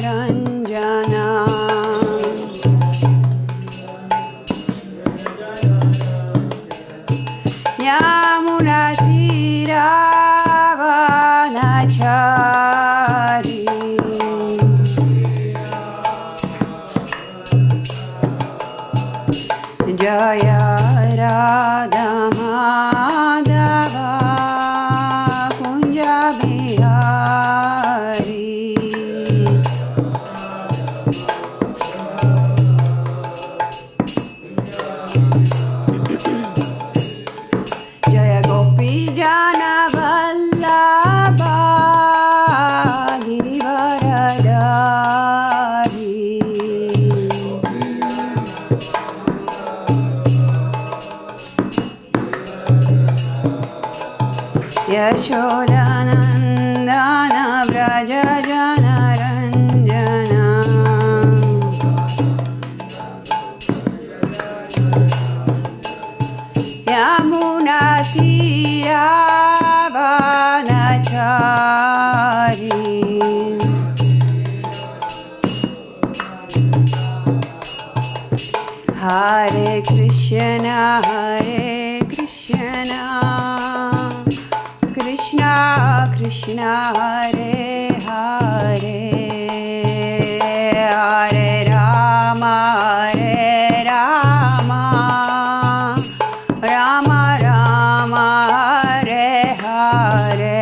Ranjana Yamuna Tiravanachari Jaya Radha Madhava Kunja Bihari Jaya Gopi Jana Vallabha Girivaradari Yashodanandana Vraja Jana Ranjana Yamuna Tiravanachari Hare Krishna Krishna Krishna Hare Hare Hare Rama Rama Rama Hare Hare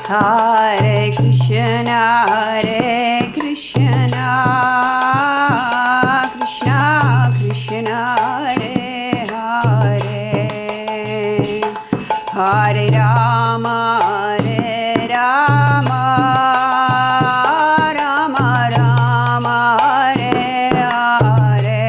Hare Krishna Krishna Krishna Hare Hare Hare Rama Rama Rama Hare Hare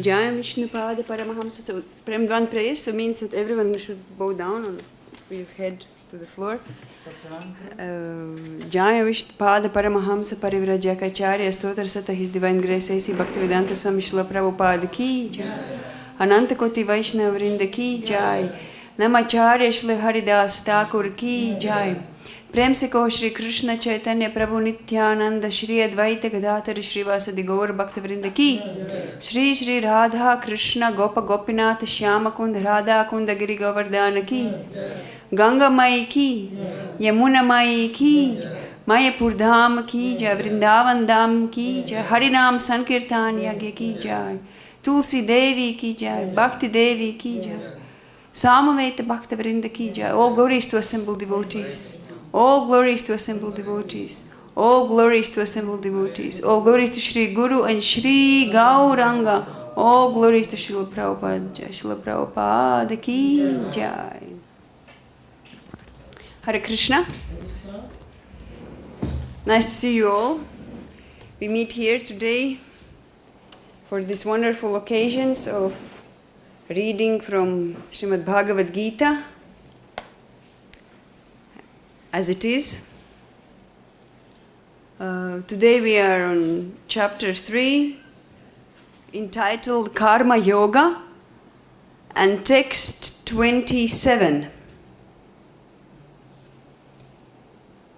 Jayam Vishnupada Paramahamsa. So Prem prayer, so means that everyone should bow down on your head to the floor. Jaya Vishnupada Paramahamsa Parivrajyakacharya Stotra Sata His Divine Grace A.C. Bhaktivedanta Swami Srila Prabhupada Ki Jai. Ananta Koti Vaishnava Vrinda Ki Jai. Namacharya Shri Haridas Thakur Ki Jai. Prem se ko Shri Kṛṣṇa Chaitanya Prabhu Nityananda Shri Advaita Gadadhara Shri Vasadi Gaur Bhakta Vrinda Ki Shri Shri Radha Krishna Gopa Gopinath Shyama Kund Radha Kunda Giri Govardhana Ki Ganga Mai Ki Yamuna Mai Ki Mayapur Dham Ki Jai Vrindavan Dham Ki Jai Harinam Sankirtan Yagya Ki Jai Tulsi Devi Ki Jai Bhakti Devi Ki Jai Samaveta Bhakta Vrinda Ki Jai. All glories to assembled devotees. All glories to assembled devotees. All glories to assembled devotees. All glories to Shri Guru and Shri Gauranga. All glories to Srila Prabhupada. Jai Srila Prabhupada Ki Jai. Hare Krishna. Nice to see you all. We meet here today for this wonderful occasions of reading from Srimad Bhagavad Gita as it is. Today we are on chapter 3 entitled Karma Yoga and text 27.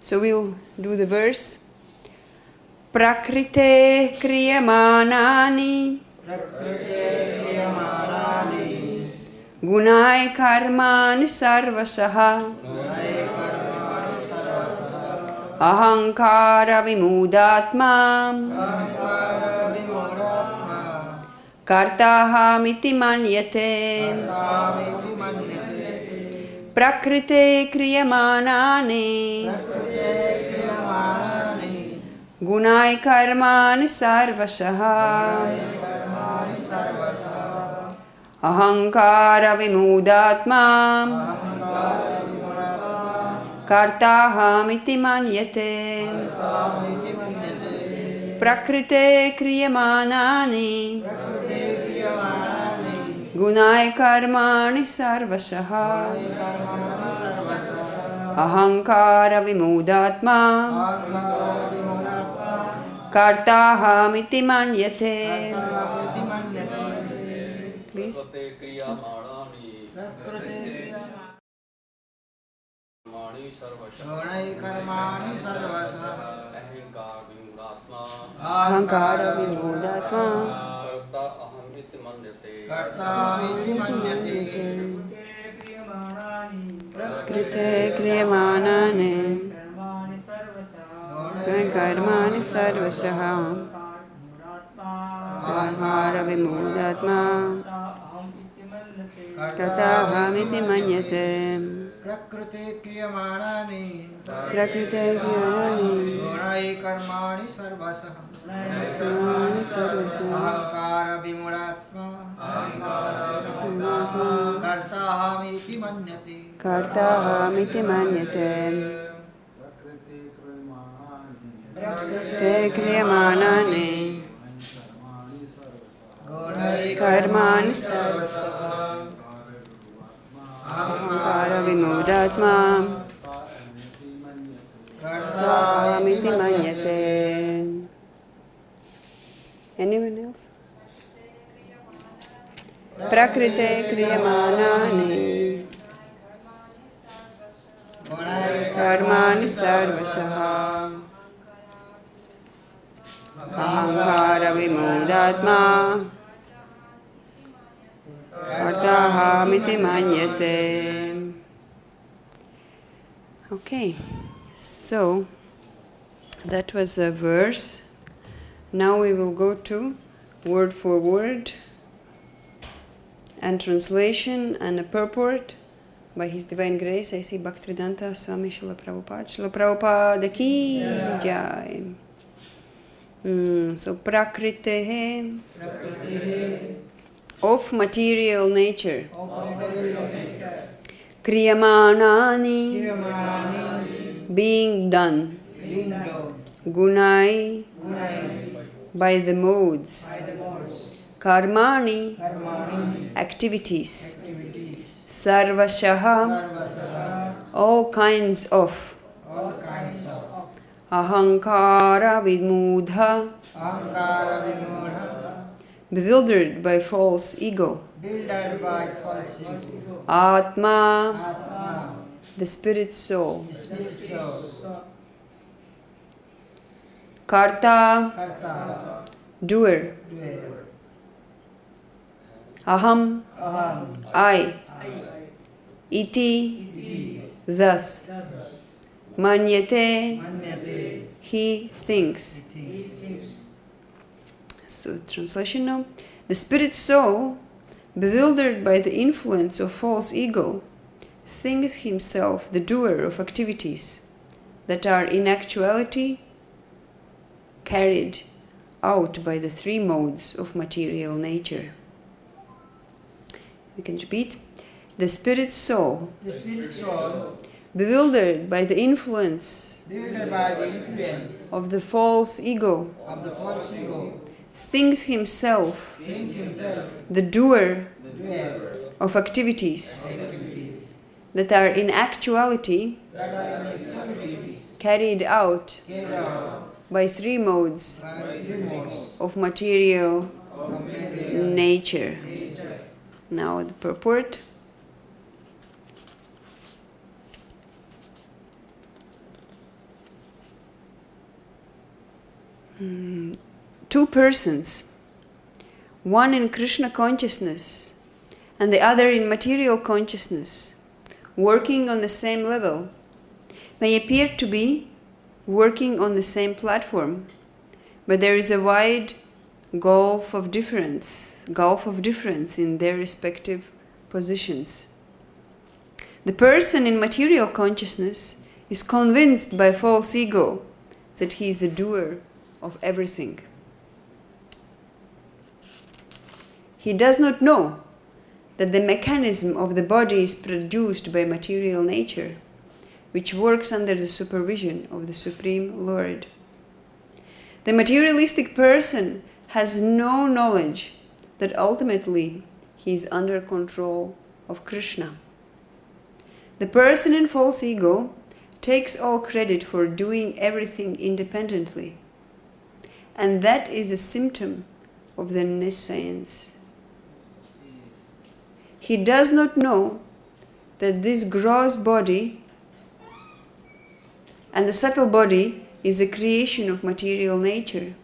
So we'll do the verse. Prakṛteḥ kriyamāṇāni guṇaiḥ karmāṇi sarvaśaḥ ahaṅkāra-vimūḍhātmā kartāham manyate prakṛteḥ kriyamāṇāni guṇaiḥ karmāṇi sarvaśaḥ ahaṅkāra-vimūḍhātmā kartāham manyate prakṛteḥ kriyamāṇāni guṇaiḥ karmāṇi sarvaśaḥ ahaṅkāra-vimūḍhātmā kartāham manyate. Please. ahaṅkāra-vimūḍhātmā prakṛteḥ kriyamāṇāni karmāṇi sarvaśaḥ ahaṅkāra-vimūḍhātmā kartāham manyate prakṛteḥ kriyamāṇāni guṇaiḥ karmāṇi sarvaśaḥ ahaṅkāra-vimūḍhātmā kartāham manyate prakṛteḥ kriyamāṇāni karmāṇi sarvaśaḥ ahaṅkāra-vimūḍhātmā kartāham manyate. Anyone else? Prakṛteḥ kriyamāṇāni karmāṇi sarvaśaḥ ahaṅkāra-vimūḍhātmā kartāham manyate. Okay, so that was a verse. Now we will go to word for word and translation and a purport by His Divine Grace A.C. Bhaktivedanta Swami Srila Prabhupada. Srila Prabhupada Ki Jai. So prakṛteḥ of material nature. Kriyamāṇāni being done. Guṇaiḥ by the modes. karmāṇi, activities, sarvaśaḥ, all kinds of ahaṅkāra-vimūḍhā, bewildered by false ego, ātmā, the spirit soul, kartā, doer, aham, I, iti, thus, manyate, he thinks. So, translation now. The spirit soul, bewildered by the influence of false ego, thinks himself the doer of activities that are in actuality carried out by the three modes of material nature. We can repeat. The spirit soul, bewildered by the influence of the false ego, thinks himself the doer of activities that are in actuality carried out by three modes of material nature. Now the purport. Two persons, one in Krishna consciousness and the other in material consciousness, working on the same level, may appear to be working on the same platform, but there is a wide gulf of difference in their respective positions. The person in material consciousness is convinced by false ego that he is the doer of everything. He does not know that the mechanism of the body is produced by material nature, which works under the supervision of the Supreme Lord. The materialistic person has no knowledge that ultimately he is under control of Kṛṣṇa. The person in false ego takes all credit for doing everything independently, and that is a symptom of the nescience. He does not know that this gross body and the subtle body is a creation of material nature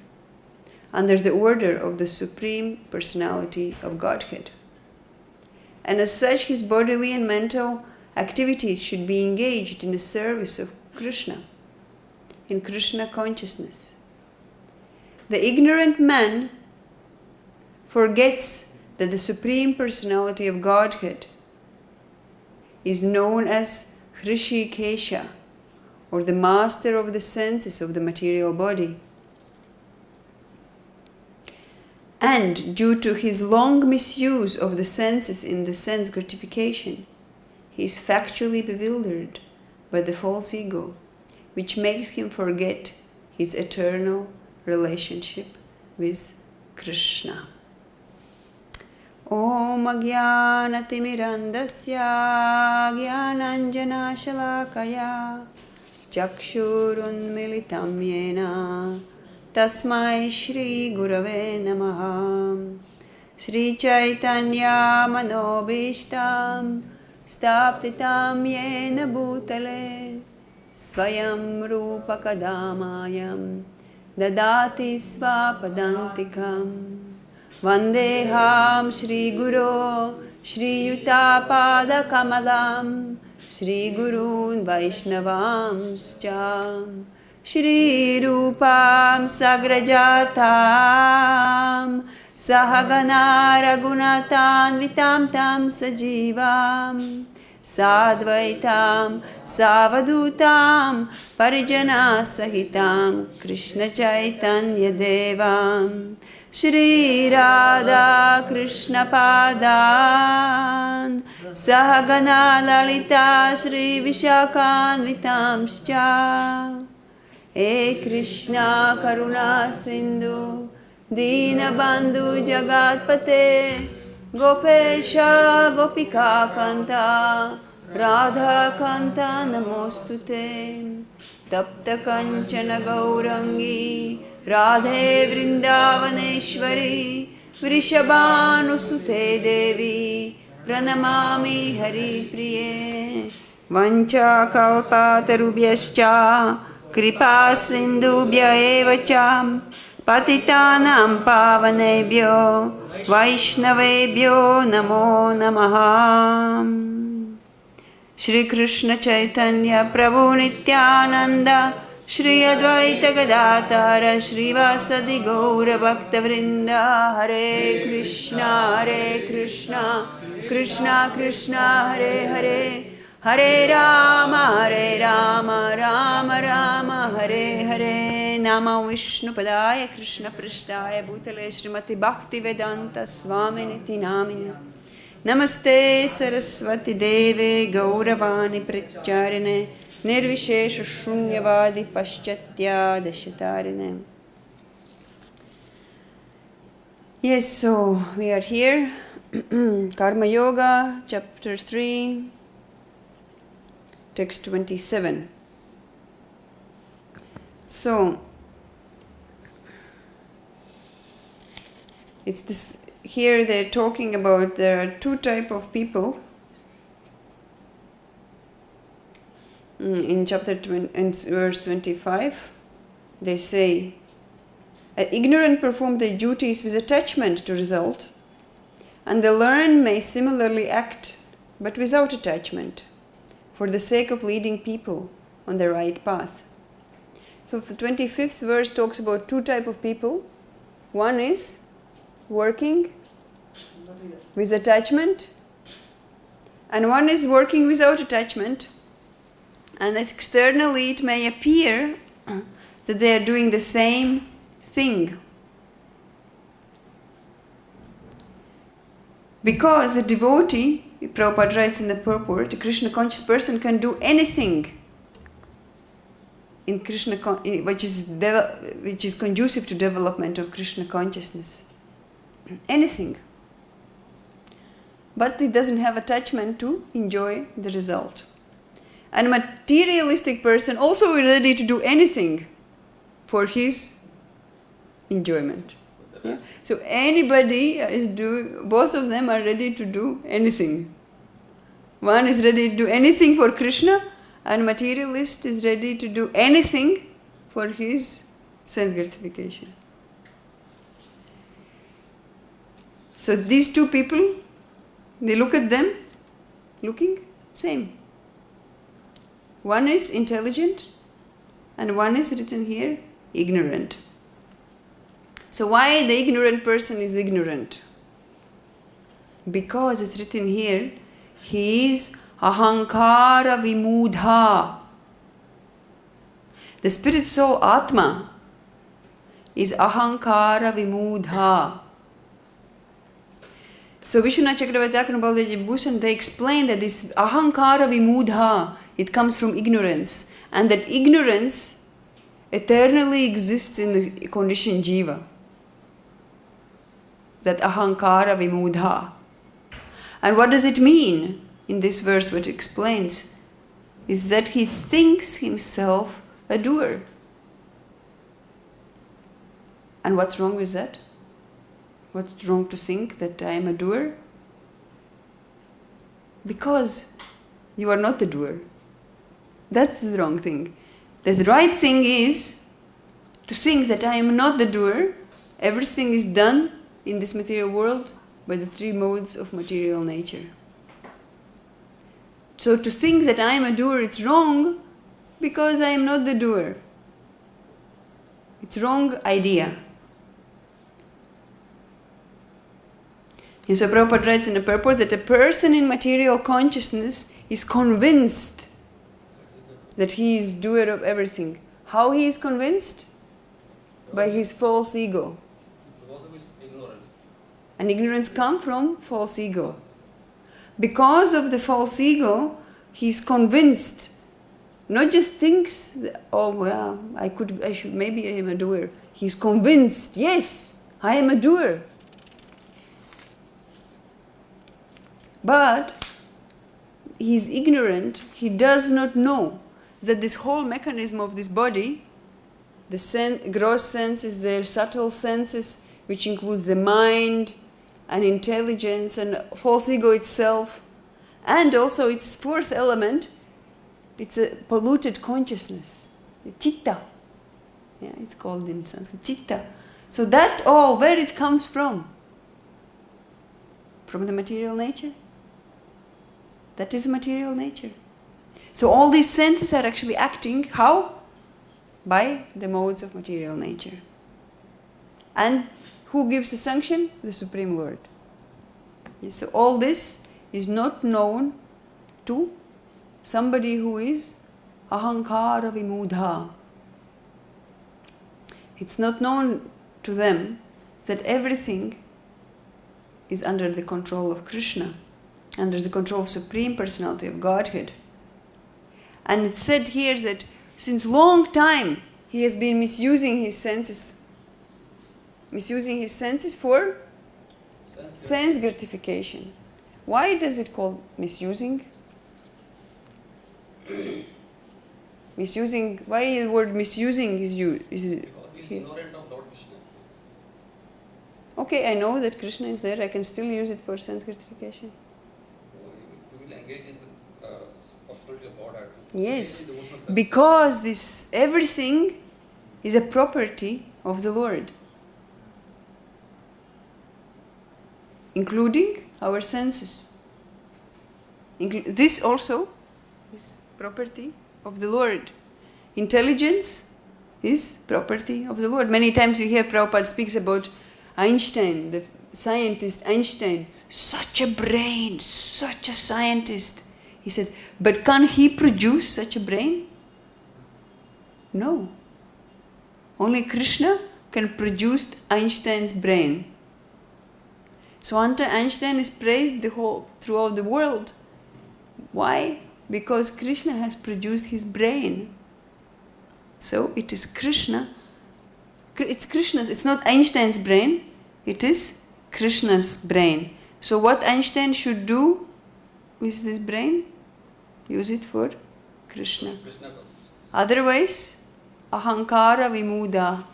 under the order of the Supreme Personality of Godhead. And as such, his bodily and mental activities should be engaged in the service of Kṛṣṇa, in Krishna consciousness. The ignorant man forgets that the Supreme Personality of Godhead is known as Hṛṣīkeśa, or the master of the senses of the material body. And due to his long misuse of the senses in the sense gratification, he is factually bewildered by the false ego, which makes him forget his eternal relationship with Kṛṣṇa. Om Ajnanatimmirandasya Jnananjanashalakaya Chakshurunmilitam Yena Tasmai Shri Gurave Namaha. Shri Chaitanya Manobishtam Staptitam Yena Bhutale Svayam Rupa Kadamayam Dadati Svapadantikam Vandeham Shri Guru Shri Yutapada Kamalam Shri Gurun Vaishnavamscha Shri Rupam Sagrajatam Sahagana Raghunatan Vitam Tam Sajivam Sadvaitam Savadutam Parijana Sahitam Krishna Chaitanya Devam Shri Radha Krishna Padan Sahagana Lalita Shri Vishakhan Vitamscha He Krishna Karuna Sindhu Dīnabandhu Jagatpate, Gopesha Gopika Kanta, Radha Kanta Namostute, Tapta Kanchana Gaurangi, Radhe Vrindavaneshwari, Vrishabhanusute Devi, Pranamami Hari Priye, Vancha Kalpatarubhyascha, Kripa Sindhubhya Evacha, Patitanam Pavanebhyo, Vaishnavebhyo Namo Namaha. Shri Krishna Chaitanya Prabhu Nityananda, Shri Advaita Gadadhara, Shri Vasadi Gaura Bhakta Vrinda, Hare Krishna, Krishna Krishna, Hare Hare, Hare Rama, Rama Rama, Hare Hare. Nama Vishnu Padaya, Krishna Prishtaya, Bhutale, Srimati Bhakti Vedanta Swaminiti Namini. Namaste Saraswati Deve, Gauravani Pracharine, Nirvishesha Shunyavadi Paschatya Dashatarine. Yes, so we are here. Karma Yoga, chapter 3, text 27. So, it's this, here they're talking about there are two types of people. In chapter 20, in verse 25, they say, ignorant perform their duties with attachment to result, and the learned may similarly act, but without attachment, for the sake of leading people on the right path. So the 25th verse talks about two types of people. One is working with attachment, and one is working without attachment, and that externally it may appear that they are doing the same thing. Because a devotee, Prabhupada writes in the Purport, a Krishna conscious person can do anything in Krishna, which is conducive to development of Krishna consciousness. Anything. But it doesn't have attachment to enjoy the result. And a materialistic person also is ready to do anything for his enjoyment. Yeah? So anybody is both of them are ready to do anything. One is ready to do anything for Krishna, and materialist is ready to do anything for his sense gratification. So these two people, they look at them, looking same. One is intelligent, and one is written here, ignorant. So why the ignorant person is ignorant? Because it's written here, he is ahaṅkāra-vimūḍhā. The spirit soul, ātmā, is ahaṅkāra-vimūḍhā. So Vishwanath Chakravarti and Baladev Bhushan, they explain that this ahaṅkāra-vimūḍhā, it comes from ignorance, and that ignorance eternally exists in the conditioned jiva. That ahaṅkāra-vimūḍhā. And what does it mean? In this verse, what it explains is that he thinks himself a doer. And what's wrong with that? What's wrong to think that I am a doer? Because you are not a doer. That's the wrong thing. The right thing is to think that I am not the doer. Everything is done in this material world by the three modes of material nature. So to think that I am a doer, it's wrong because I am not the doer. It's wrong idea. And so Prabhupada writes in the Purport that a person in material consciousness is convinced that he is doer of everything. How he is convinced? By his false ego. And ignorance comes from false ego. Because of the false ego, he is convinced. Not just thinks, oh well, maybe I am a doer. He is convinced, yes, I am a doer. But he is ignorant, he does not know that this whole mechanism of this body, the gross senses, their subtle senses, which include the mind and intelligence and false ego itself, and also its fourth element, it's a polluted consciousness, the chitta. Yeah, it's called in Sanskrit chitta. So that all, where it comes from? From the material nature. That is material nature. So all these senses are actually acting, how? By the modes of material nature. And who gives the sanction? The Supreme Lord. Yes, so all this is not known to somebody who is ahaṅkāra-vimūḍhā. It's not known to them that everything is under the control of Krishna, under the control of Supreme Personality of Godhead. And it's said here that since long time he has been misusing his senses for sense gratification. Why does it call misusing? Misusing, why the word misusing is used? Because he is ignorant of Lord Krishna. Okay, I know that Krishna is there, I can still use it for sense gratification. We will engage in the possibility of Godhead. Yes, because this everything is a property of the Lord, including our senses. This also is property of the Lord. Intelligence is property of the Lord. Many times you hear Prabhupada speaks about Einstein, the scientist Einstein, such a brain, such a scientist. He said, but can he produce such a brain? No. Only Krishna can produce Einstein's brain. So Einstein is praised throughout the world. Why? Because Krishna has produced his brain. So it is Krishna. It's Krishna's. It's not Einstein's brain. It is Krishna's brain. So what Einstein should do with this brain? Use it for Krishna. Otherwise, ahaṅkāra-vimūḍhā.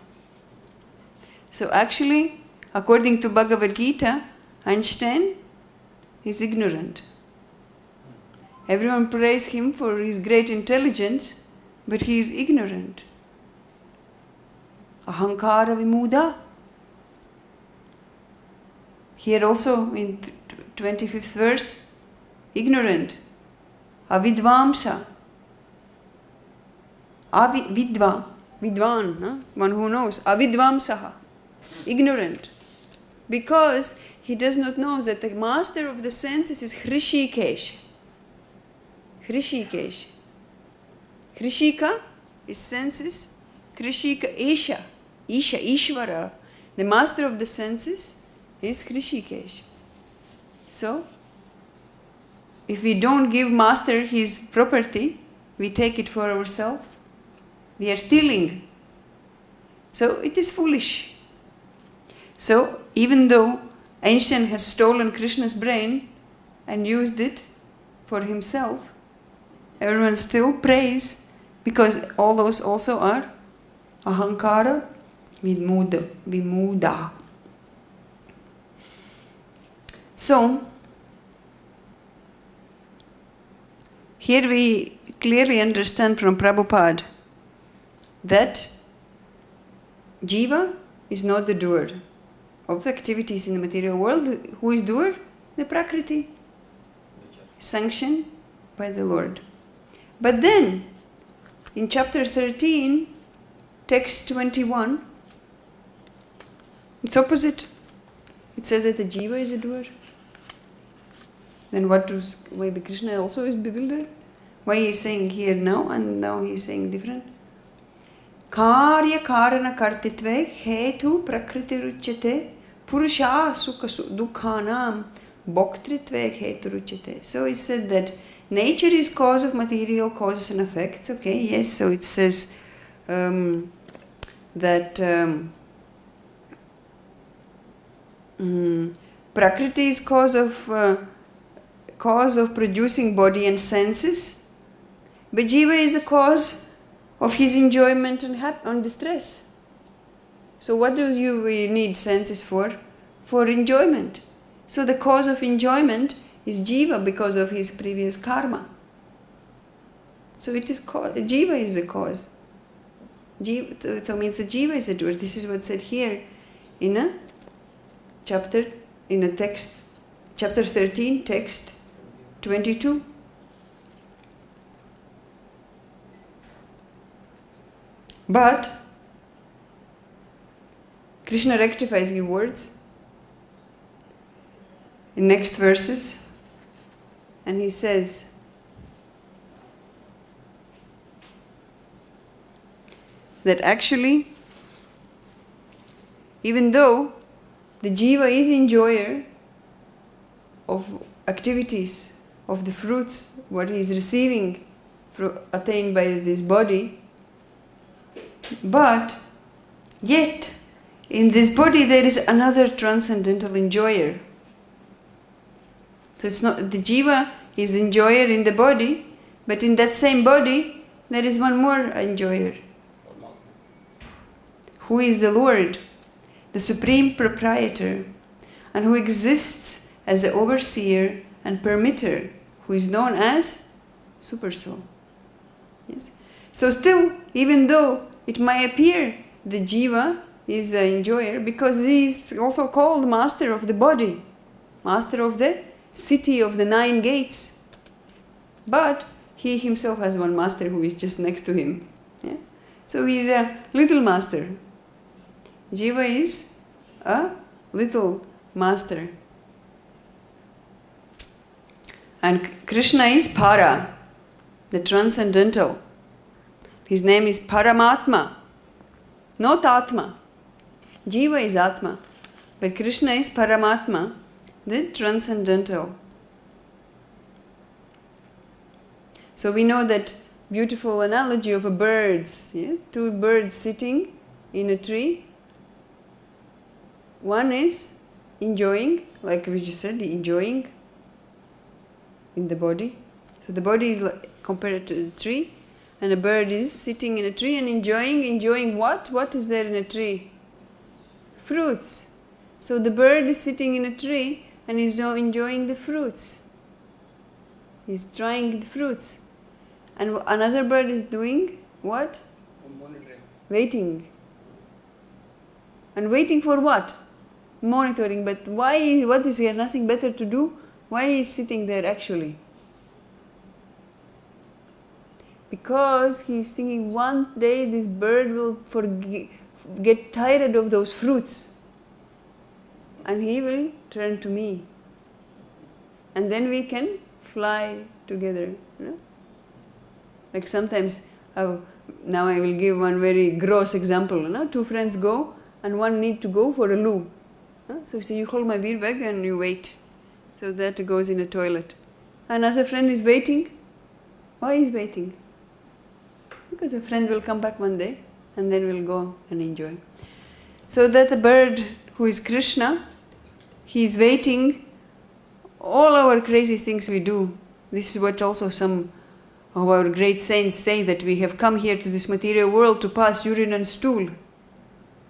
So actually, according to Bhagavad Gita, Einstein is ignorant. Everyone praises him for his great intelligence, but he is ignorant. Ahaṅkāra-vimūḍhā. Here also in 25th verse, ignorant. Avidvamsa. Vidvan, one who knows. Avidvamsaha. Ignorant. Because he does not know that the master of the senses is Hṛṣīkeśa. Hṛṣīkeśa. Hṛṣīka is senses. Hṛṣīkeśa. Isha, Ishvara. The master of the senses is Hṛṣīkeśa. So, if we don't give master his property, we take it for ourselves, we are stealing. So it is foolish. So even though Einstein has stolen Krishna's brain and used it for himself, everyone still prays, because all those also are ahaṅkāra-vimūḍha. So here we clearly understand from Prabhupada that Jiva is not the doer of activities in the material world. Who is doer? The Prakriti, sanctioned by the Lord. But then, in chapter 13, text 21, it's opposite. It says that the Jiva is a doer. Then why Krishna also is bewildered? Why he is saying here now and now he is saying different? Karya-kārana-kartitve hetu prakṛteḥ purusha sukha dukkhanam bhoktritve heturuchyate. So he said that nature is cause of material causes and effects. Okay, yes, so it says that Prakriti is cause of producing body and senses, but jiva is the cause of his enjoyment and distress. So what do we need senses for? For enjoyment. So the cause of enjoyment is jiva because of his previous karma. So it is jiva is the cause. Jiva, so means the jiva is the doer. This is what's said here in a text, chapter 13, text 22. But Krishna rectifies his words in next verses, and he says that actually, even though the jiva is enjoyer of activities, of the fruits, what he is receiving attained by this body, but yet in this body there is another transcendental enjoyer. So it's not the jiva is enjoyer in the body, but in that same body there is one more enjoyer, who is the Lord, the Supreme Proprietor, and who exists as the overseer and permitter, who is known as Supersoul. Yes. So still, even though it might appear the jiva is the enjoyer, because he is also called master of the body, master of the city of the 9 gates, but he himself has one master who is just next to him. Yeah? So he is a little master. Jiva is a little master. And Kṛṣṇa is para, the transcendental. His name is Paramatma, not Atma. Jiva is Atma, but Kṛṣṇa is Paramatma, the transcendental. So we know that beautiful analogy of a birds, yeah? 2 birds sitting in a tree. One is enjoying, like we just said, enjoying in the body. So the body is compared to the tree, and a bird is sitting in a tree and enjoying what? What is there in a tree? Fruits. So the bird is sitting in a tree and is now enjoying the fruits. He's trying the fruits. And another bird is doing what? Monitoring. Waiting. And waiting for what? Monitoring. But why? What is here? Nothing better to do? Why is he sitting there actually? Because he is thinking one day this bird will get tired of those fruits and he will turn to me, and then we can fly together. You know? Like sometimes, now I will give one very gross example. You know? 2 friends go and one need to go for a loo. So you hold my beer bag and you wait. So that goes in a toilet. Another friend is waiting. Why is waiting? Because a friend will come back one day and then we'll go and enjoy. So that the bird who is Kṛṣṇa, he is waiting. All our crazy things we do. This is what also some of our great saints say, that we have come here to this material world to pass urine and stool.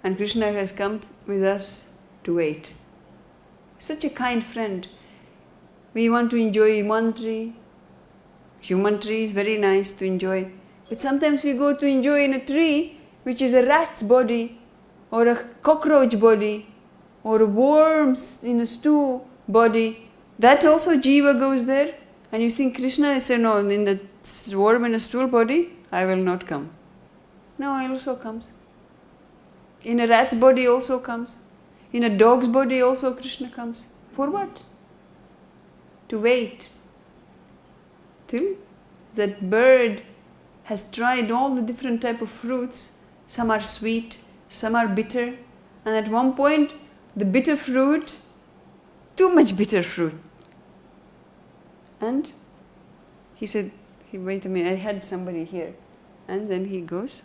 And Kṛṣṇa has come with us to wait. Such a kind friend. We want to enjoy one tree. Human tree is very nice to enjoy. But sometimes we go to enjoy in a tree which is a rat's body, or a cockroach body, or a worms in a stool body. That also jiva goes there. And you think Kṛṣṇa is saying, no, in the worm in a stool body, I will not come. No, he also comes. In a rat's body also comes. In a dog's body also Kṛṣṇa comes. For what? To wait till that bird has tried all the different type of fruits. Some are sweet, some are bitter, and at one point the bitter fruit, too much bitter fruit. And he said, wait a minute, I had somebody here. And then he goes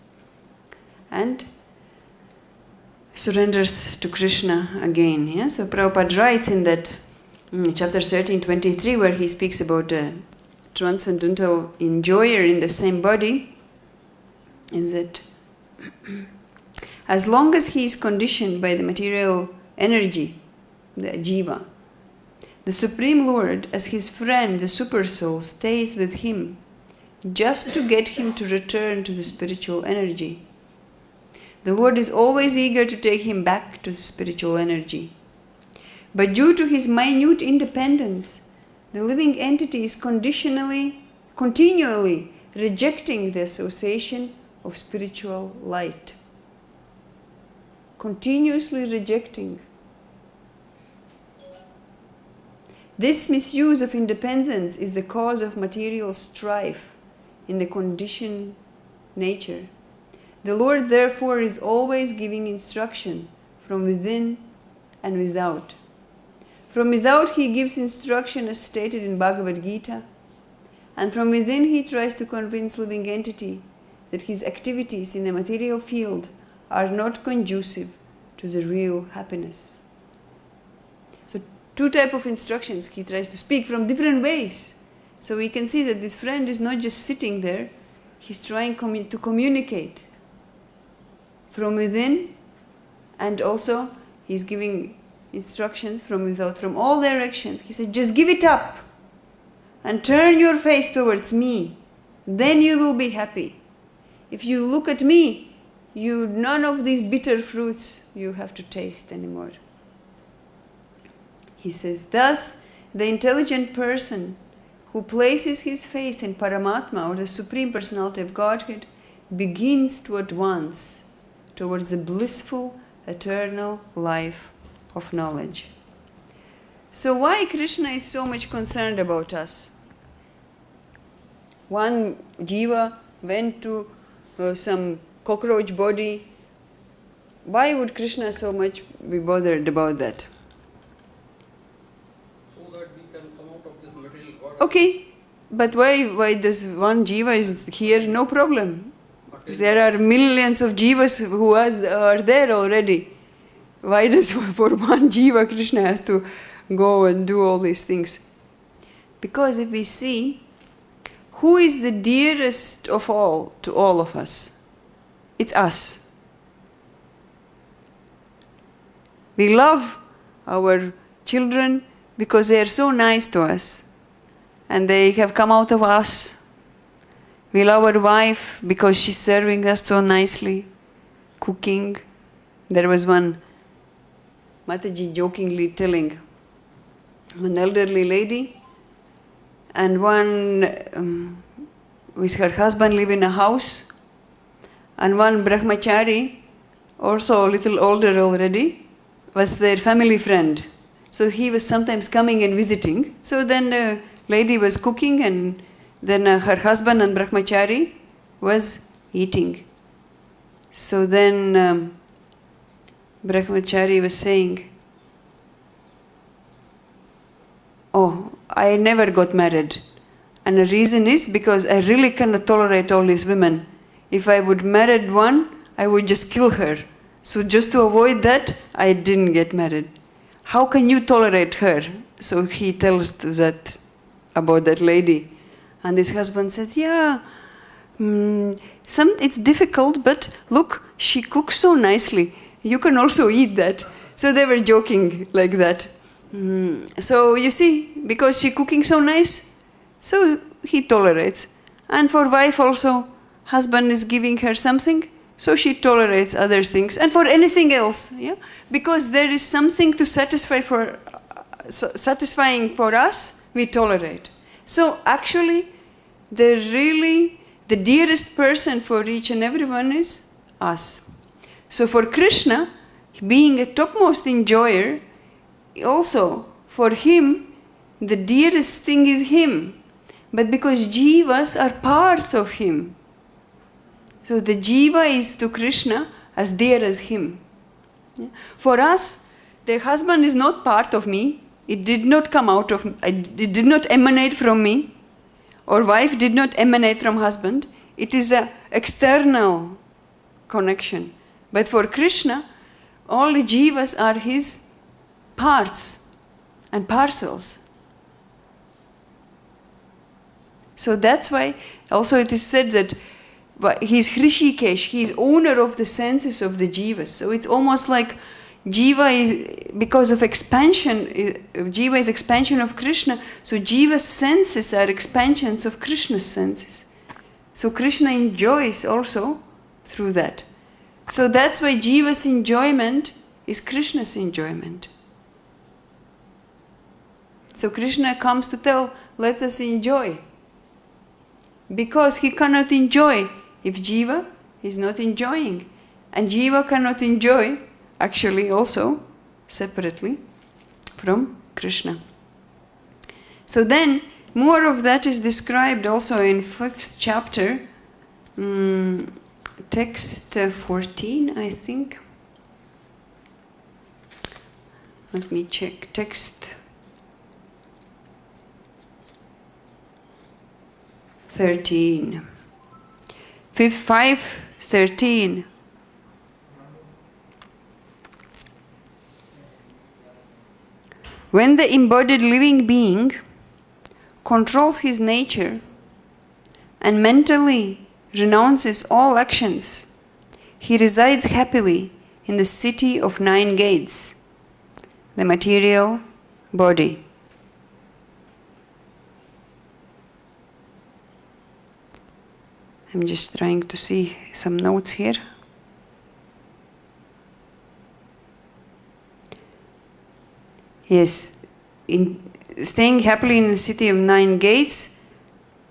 and surrenders to Krishna again. Yeah? So Prabhupada writes in that chapter 13.23, where he speaks about a transcendental enjoyer in the same body, is that as long as he is conditioned by the material energy, the jiva, the Supreme Lord, as his friend, the super soul, stays with him just to get him to return to the spiritual energy. The Lord is always eager to take him back to the spiritual energy. But due to his minute independence, the living entity is continually rejecting the association of spiritual light. Continuously rejecting. This misuse of independence is the cause of material strife in the conditioned nature. The Lord therefore is always giving instruction from within and without. From without he gives instruction as stated in Bhagavad Gita, and from within he tries to convince living entity that his activities in the material field are not conducive to the real happiness. So two types of instructions he tries to speak from different ways. So we can see that this friend is not just sitting there, he's trying to communicate from within, and also he's giving instructions from without, from all directions. He said, just give it up and turn your face towards me. Then you will be happy. If you look at me, none of these bitter fruits you have to taste anymore. He says, thus, the intelligent person who places his faith in Paramatma, or the Supreme Personality of Godhead, begins to advance towards the blissful, eternal life of knowledge. So why Krishna is so much concerned about us? One jiva went to some cockroach body. Why would Krishna so much be bothered about that? So that we can come out of this material world. Okay, but why this one jiva is here? No problem. There are millions of jivas who are there already. Why does for one jiva Krishna has to go and do all these things? Because if we see, who is the dearest of all to all of us? It's us. We love our children because they are so nice to us and they have come out of us. We love our wife because she's serving us so nicely, cooking. There was one Mataji jokingly telling, an elderly lady and one with her husband live in a house, and one brahmachari, also a little older already, was their family friend. So he was sometimes coming and visiting. So then the lady was cooking, and then her husband and brahmachari was eating. So then brahmachari was saying, oh, I never got married. And the reason is because I really cannot tolerate all these women. If I would marry one, I would just kill her. So just to avoid that, I didn't get married. How can you tolerate her? So he tells that about that lady. And his husband says, yeah, it's difficult, but look, she cooks so nicely. You can also eat that. So they were joking like that. So you see, because she cooking so nice, so he tolerates. And for wife also, husband is giving her something, so she tolerates other things. And for anything else, yeah, because there is something to satisfying for us, we tolerate. So actually, the dearest person for each and everyone is us. So for Krishna, being a topmost enjoyer, also for him, the dearest thing is him. But because jivas are parts of him, so the jiva is to Krishna as dear as him. Yeah? For us, the husband is not part of me. It did not come out of me. It did not emanate from me. Or wife did not emanate from husband. It is an external connection. But for Krishna, all the jivas are his parts and parcels. So that's why also it is said that he is Hṛṣīkeśa, he is owner of the senses of the jivas. So it's almost like jiva is, because of expansion, jiva is expansion of Krishna, so jiva's senses are expansions of Krishna's senses. So Krishna enjoys also through that. So that's why jiva's enjoyment is Krishna's enjoyment. So Krishna comes to tell, let us enjoy. Because he cannot enjoy if jiva is not enjoying. And jiva cannot enjoy actually also separately from Krishna. So then more of that is described also in 5th chapter, text 14, I think. Let me check. Text 13. 5:13. When the embodied living being controls his nature and mentally renounces all actions, he resides happily in the city of 9 gates, the material body. I'm just trying to see some notes here. Yes, in staying happily in the city of 9 gates,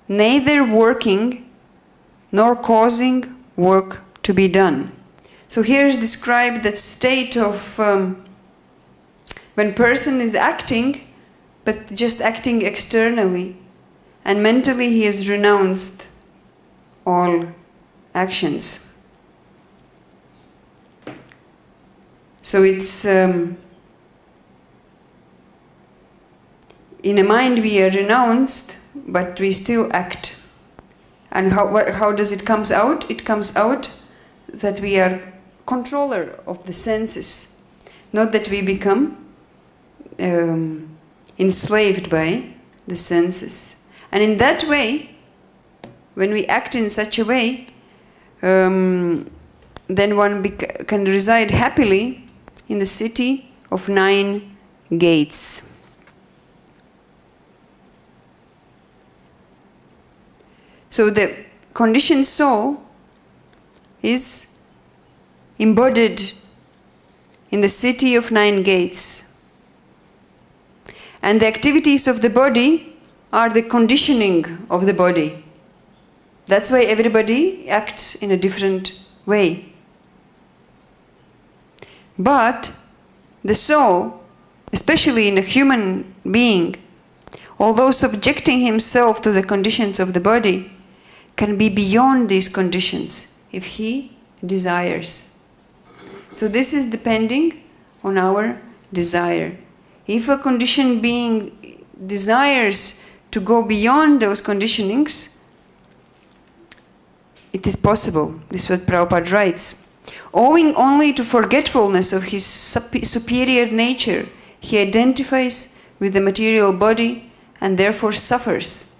neither working nor causing work to be done. So here is described that state of when person is acting, but just acting externally, and mentally he has renounced all actions. So it's in a mind we are renounced, but we still act. And how does it comes out? It comes out that we are controller of the senses, not that we become enslaved by the senses. And in that way, when we act in such a way, then one can reside happily in the city of 9 gates. So the conditioned soul is embodied in the city of 9 gates. And the activities of the body are the conditioning of the body. That's why everybody acts in a different way. But the soul, especially in a human being, although subjecting himself to the conditions of the body, can be beyond these conditions if he desires. So this is depending on our desire. If a conditioned being desires to go beyond those conditionings, it is possible. This is what Prabhupada writes. Owing only to forgetfulness of his superior nature, he identifies with the material body and therefore suffers.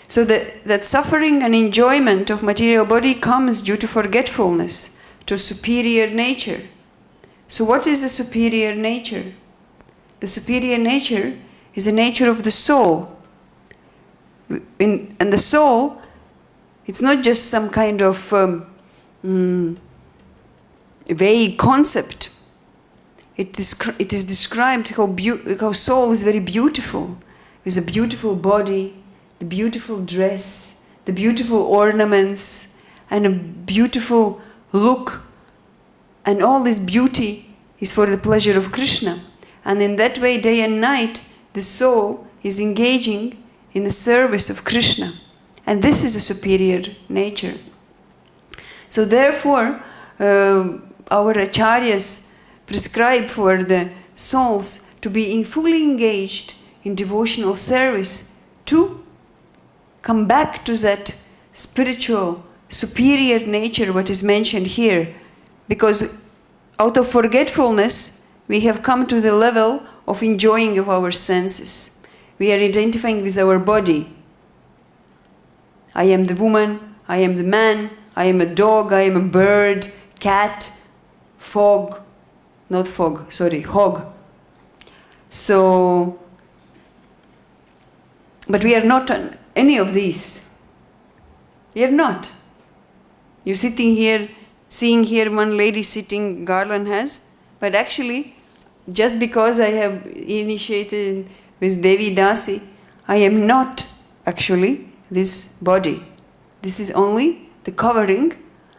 So that suffering and enjoyment of material body comes due to forgetfulness, to superior nature. So what is the superior nature? The superior nature is the nature of the soul. And the soul, it's not just some kind of vague concept. It is described how soul is very beautiful. With a beautiful body, the beautiful dress, the beautiful ornaments, and a beautiful look. And all this beauty is for the pleasure of Krishna. And in that way, day and night, the soul is engaging in the service of Krishna. And this is a superior nature. So therefore, our acharyas prescribe for the souls to be fully engaged in devotional service to come back to that spiritual, superior nature what is mentioned here. Because out of forgetfulness, we have come to the level of enjoying of our senses. We are identifying with our body. I am the woman, I am the man, I am a dog, I am a bird, cat, hog. So, but we are not any of these. We are not. You're sitting here, seeing here one lady sitting, garland has, but actually, just because I have initiated with Devi Dasi, I am not actually this body. This is only the covering,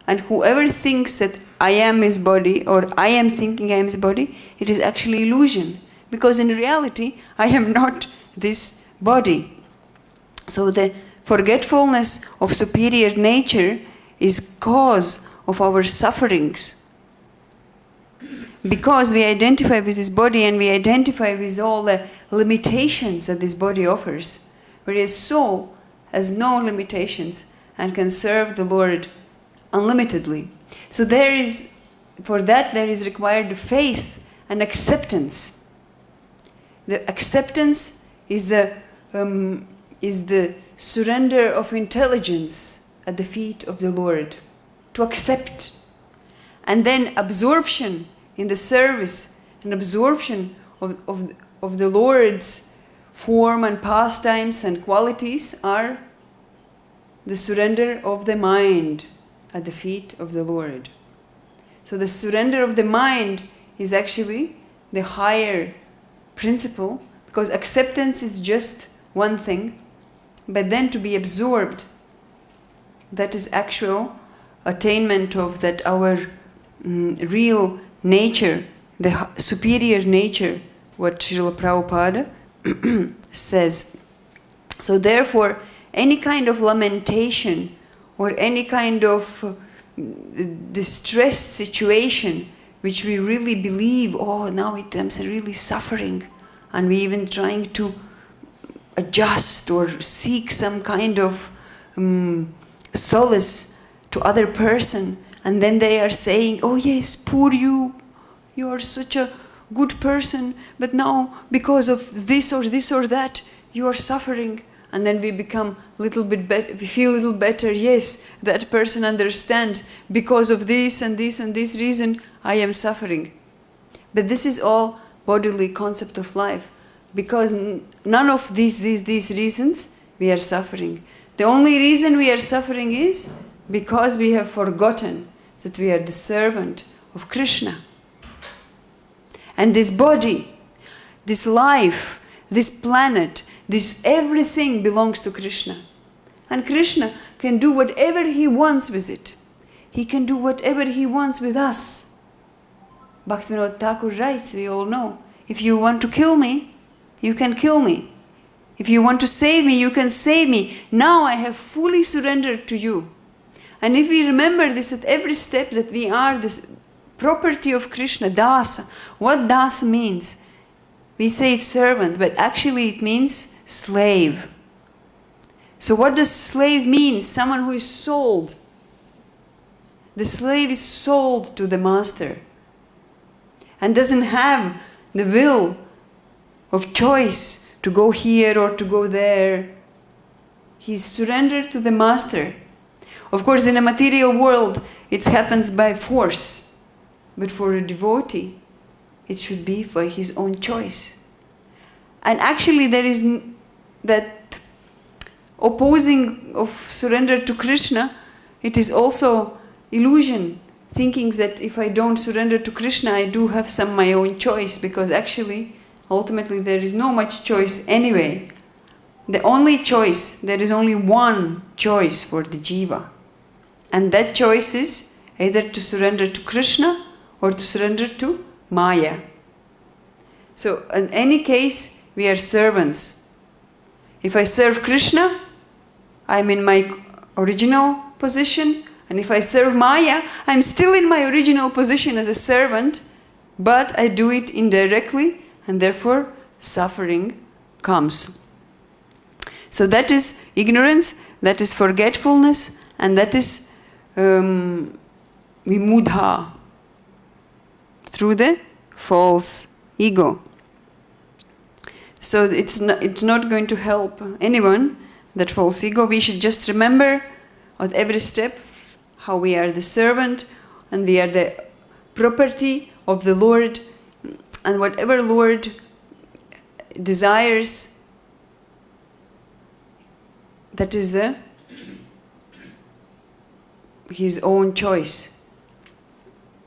and whoever thinks that I am his body or I am thinking I am his body, it is actually illusion, because in reality I am not this body. So the forgetfulness of superior nature is cause of our sufferings. Because we identify with this body and we identify with all the limitations that this body offers, whereas soul has no limitations and can serve the Lord unlimitedly. So for that there is required faith and acceptance. The acceptance is the surrender of intelligence at the feet of the Lord, to accept. And then absorption in the service and absorption of the Lord's form and pastimes and qualities are the surrender of the mind at the feet of the Lord. So the surrender of the mind is actually the higher principle, because acceptance is just one thing, but then to be absorbed, that is actual attainment of that our real nature, the superior nature, what Srila Prabhupada says. So therefore, any kind of lamentation or any kind of distressed situation which we really believe, oh, now I'm really suffering, and we even trying to adjust or seek some kind of solace to other person, and then they are saying, oh yes, poor you are such a good person, but now because of this or that, you are suffering. And then we become little bit better, we feel a little better, yes, that person understands, because of this and this and this reason, I am suffering. But this is all bodily concept of life, because none of these reasons we are suffering. The only reason we are suffering is because we have forgotten that we are the servant of Krishna. And this body, this life, this planet, this everything belongs to Krishna. And Krishna can do whatever he wants with it. He can do whatever he wants with us. Bhaktivinoda Thakur writes, we all know, if you want to kill me, you can kill me. If you want to save me, you can save me. Now I have fully surrendered to you. And if we remember this at every step, that we are this property of Krishna, dasa. What dasa means? We say it's servant, but actually it means slave. So what does slave mean? Someone who is sold. The slave is sold to the master and doesn't have the will of choice to go here or to go there. He's surrendered to the master. Of course, in a material world, it happens by force. But for a devotee, it should be by his own choice. And actually there is that opposing of surrender to Krishna, it is also illusion, thinking that if I don't surrender to Krishna, I do have some my own choice, because actually, ultimately there is no much choice anyway. The only choice, there is only one choice for the jiva. And that choice is either to surrender to Krishna or to surrender to Maya. So in any case, we are servants. If I serve Krishna, I am in my original position. And if I serve Maya, I am still in my original position as a servant, but I do it indirectly, and therefore suffering comes. So that is ignorance, that is forgetfulness, and that is vimūḍhā. through the false ego. So it's not going to help anyone, that false ego. We should just remember at every step how we are the servant and we are the property of the Lord, and whatever Lord desires, that is His own choice.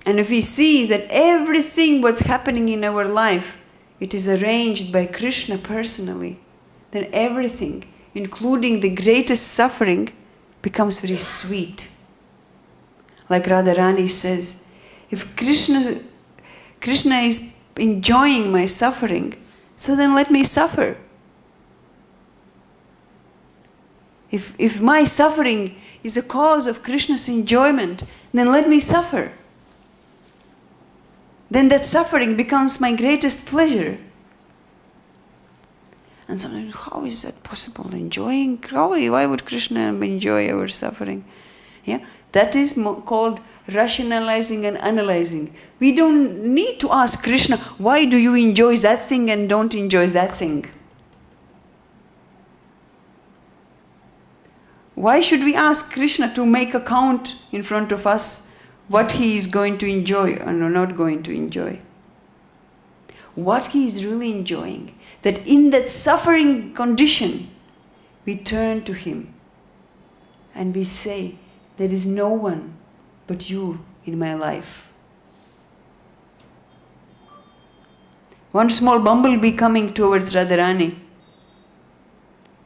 And if we see that everything what's happening in our life, it is arranged by Krishna personally, then everything, including the greatest suffering, becomes very sweet. Like Radharani says, if Krishna is enjoying my suffering, so then let me suffer. If my suffering is a cause of Krishna's enjoyment, then let me suffer. Then that suffering becomes my greatest pleasure. And so, how is that possible? Enjoying? Why would Krishna enjoy our suffering? Yeah, that is called rationalizing and analyzing. We don't need to ask Krishna, why do you enjoy that thing and don't enjoy that thing? Why should we ask Krishna to make a count in front of us what he is going to enjoy or not going to enjoy? What he is really enjoying, that in that suffering condition, we turn to him and we say, there is no one but you in my life. One small bumblebee coming towards Radharani,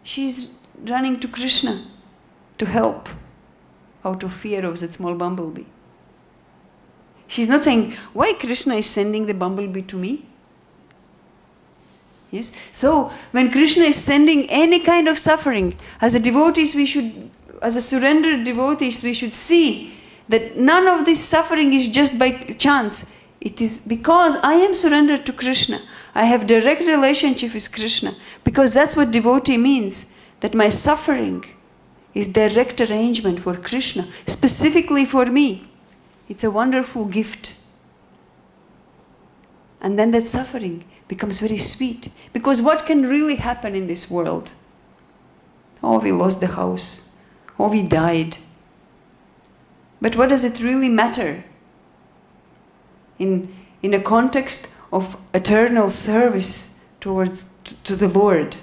she is running to Krishna to help out of fear of that small bumblebee. She's not saying, why Krishna is sending the bumblebee to me? Yes? So, when Krishna is sending any kind of suffering, as a devotees as a surrendered devotees, we should see that none of this suffering is just by chance. It is because I am surrendered to Krishna. I have direct relationship with Krishna. Because that's what devotee means, that my suffering is direct arrangement for Krishna, specifically for me. It's a wonderful gift. And then that suffering becomes very sweet. Because what can really happen in this world? Oh, we lost the house. Oh, we died. But what does it really matter? In a context of eternal service to the Lord.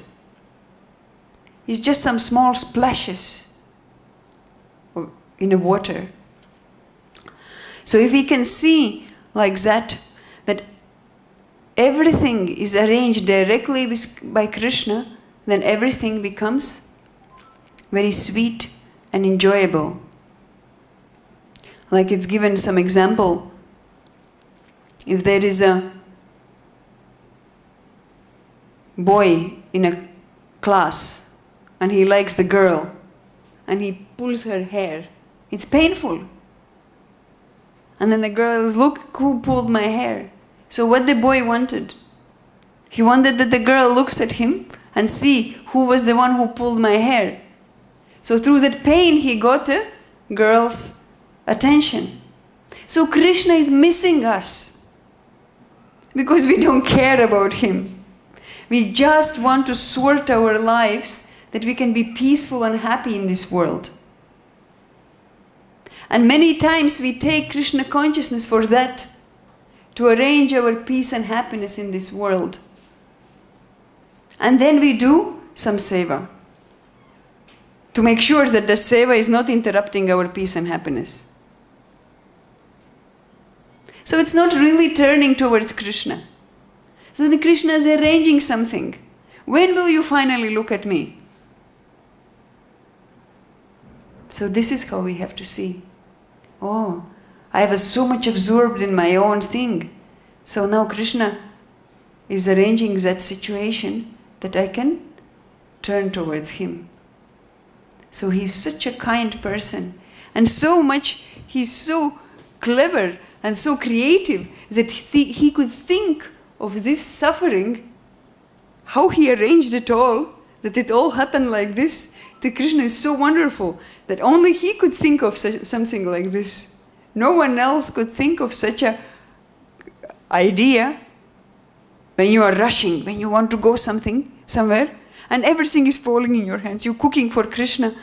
It's just some small splashes in the water. So if we can see like that everything is arranged directly by Krishna, then everything becomes very sweet and enjoyable. Like it's given some example. If there is a boy in a class and he likes the girl and he pulls her hair, it's painful. And then the girl is, look who pulled my hair. So what the boy wanted? He wanted that the girl looks at him and see who was the one who pulled my hair. So through that pain he got a girl's attention. So Krishna is missing us because we don't care about him. We just want to sort our lives that we can be peaceful and happy in this world. And many times we take Krishna consciousness for that, to arrange our peace and happiness in this world. And then we do some seva, to make sure that the seva is not interrupting our peace and happiness. So it's not really turning towards Krishna. So the Krishna is arranging something. When will you finally look at me? So this is how we have to see. Oh, I was so much absorbed in my own thing. So now Krishna is arranging that situation that I can turn towards him. So he's such a kind person. And he's so clever and so creative that he could think of this suffering, how he arranged it all, that it all happened like this. The Krishna is so wonderful that only he could think of something like this. No one else could think of such a idea, when you are rushing, when you want to go somewhere, and everything is falling in your hands. You're cooking for Krishna,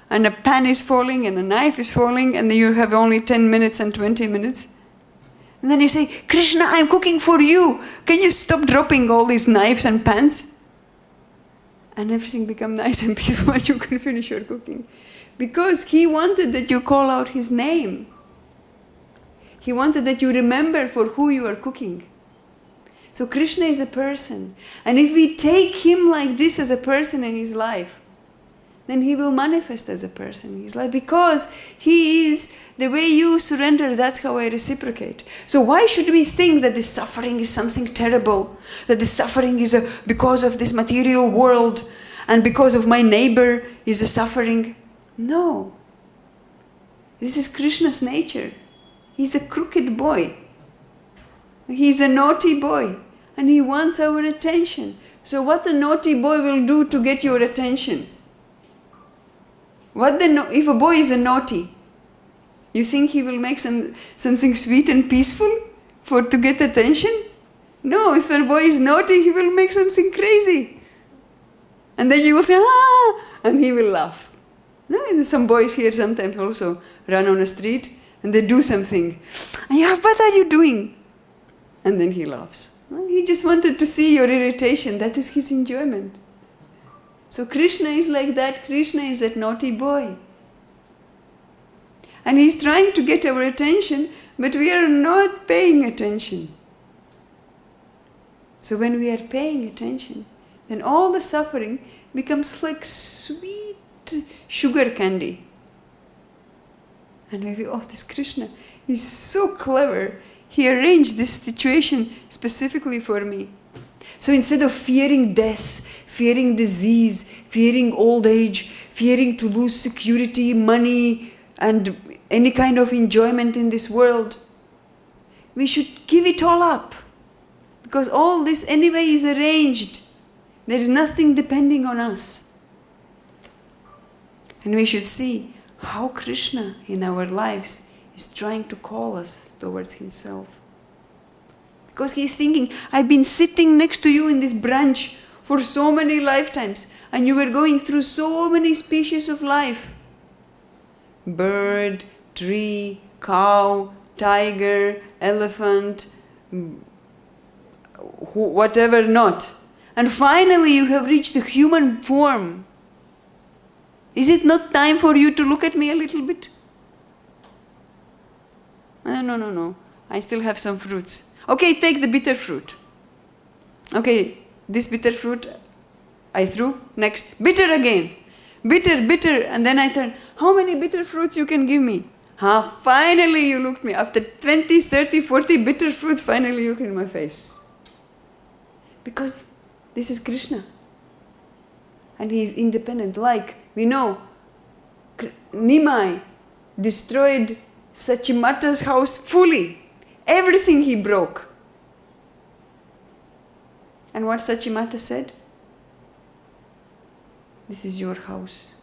and a pan is falling, and a knife is falling, and then you have only 10 minutes and 20 minutes. And then you say, Krishna, I'm cooking for you. Can you stop dropping all these knives and pans? And everything become nice and peaceful and you can finish your cooking. Because he wanted that you call out his name. He wanted that you remember for who you are cooking. So Krishna is a person. And if we take him like this as a person in his life, then he will manifest as a person in his life. Because he is the way you surrender, that's how I reciprocate. So why should we think that this suffering is something terrible? That this suffering is because of this material world and because of my neighbor is a suffering? No. This is Krishna's nature. He's a crooked boy. He's a naughty boy. And he wants our attention. So what a naughty boy will do to get your attention? If a boy is a naughty, you think he will make something sweet and peaceful to get attention? No, if a boy is naughty, he will make something crazy. And then you will say, ah, and he will laugh. No, and some boys here sometimes also run on the street and they do something. And you have, what are you doing? And then he laughs. Well, he just wanted to see your irritation. That is his enjoyment. So Krishna is like that. Krishna is that naughty boy. And he's trying to get our attention, but we are not paying attention. So when we are paying attention, then all the suffering becomes like sweet sugar candy. And we feel, oh, this Krishna is so clever. He arranged this situation specifically for me. So instead of fearing death, fearing disease, fearing old age, fearing to lose security, money, and any kind of enjoyment in this world, we should give it all up. Because all this anyway is arranged. There is nothing depending on us. And we should see how Krishna in our lives is trying to call us towards himself. Because he's thinking, I've been sitting next to you in this branch for so many lifetimes, and you were going through so many species of life. Bird, tree, cow, tiger, elephant, whatever not. And finally you have reached the human form. Is it not time for you to look at me a little bit? No. I still have some fruits. Okay, take the bitter fruit. Okay, this bitter fruit I threw. Next, bitter again. Bitter, and then I turn. How many bitter fruits you can give me? Finally you looked me. After 20, 30, 40 bitter fruits, finally you look in my face. Because this is Krishna. And he is independent. Like we know, Nimai destroyed Sachimata's house fully. Everything he broke. And what Sachimata said? This is your house.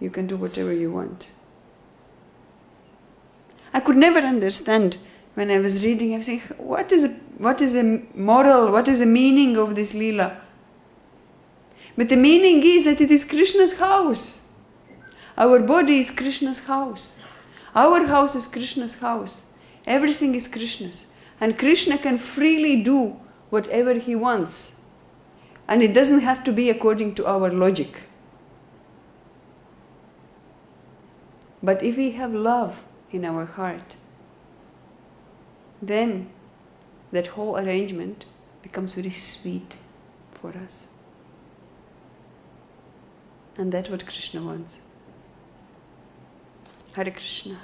You can do whatever you want. I could never understand when I was reading. I was saying, what is a moral? What is the meaning of this Leela? But the meaning is that it is Krishna's house. Our body is Krishna's house. Our house is Krishna's house. Everything is Krishna's. And Krishna can freely do whatever he wants. And it doesn't have to be according to our logic. But if we have love in our heart, then that whole arrangement becomes very sweet for us. And that's what Krishna wants. Hare Krishna.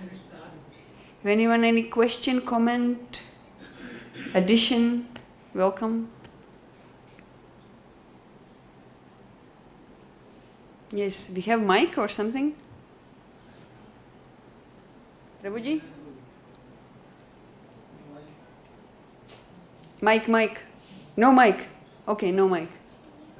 If anyone any question, comment, addition, welcome. Yes, we have mic or something? Prabhuji? Mic. No mic. Okay, no mic.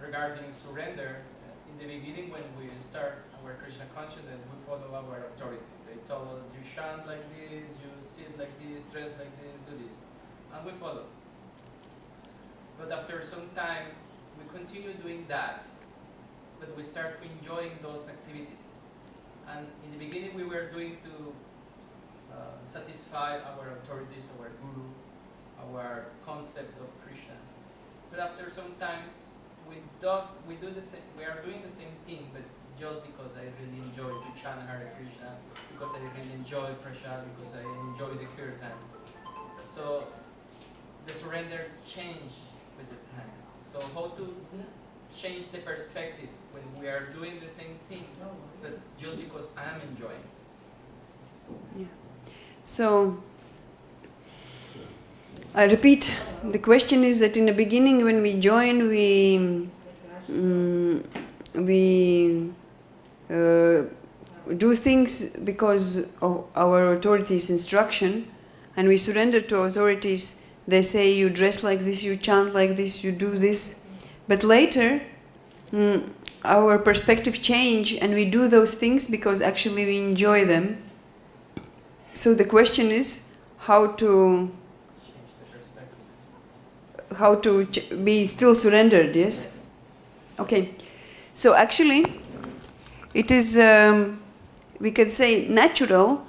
Regarding surrender, in the beginning when we start our Krishna consciousness, we follow our authority. They tell us, you chant like this, you sit like this, dress like this, do this. And we follow. after some time, we continue doing that, but we start enjoying those activities. And in the beginning, we were doing to satisfy our authorities, our guru, our concept of Krishna. But after some times, we do the same. We are doing the same thing, but just because I really enjoy to chant Hare Krishna, because I really enjoy prasad, because I enjoy the kirtan. So the surrender changed with the time. So how to change the perspective when we are doing the same thing, but just because I am enjoying. Yeah. So I repeat, the question is that in the beginning when we join, we do things because of our authorities' instruction, and we surrender to authorities. They say you dress like this, you chant like this, you do this. But later, our perspective change and we do those things because actually we enjoy them. So the question is how to be still surrendered, yes? Okay. So actually, it is, we could say, natural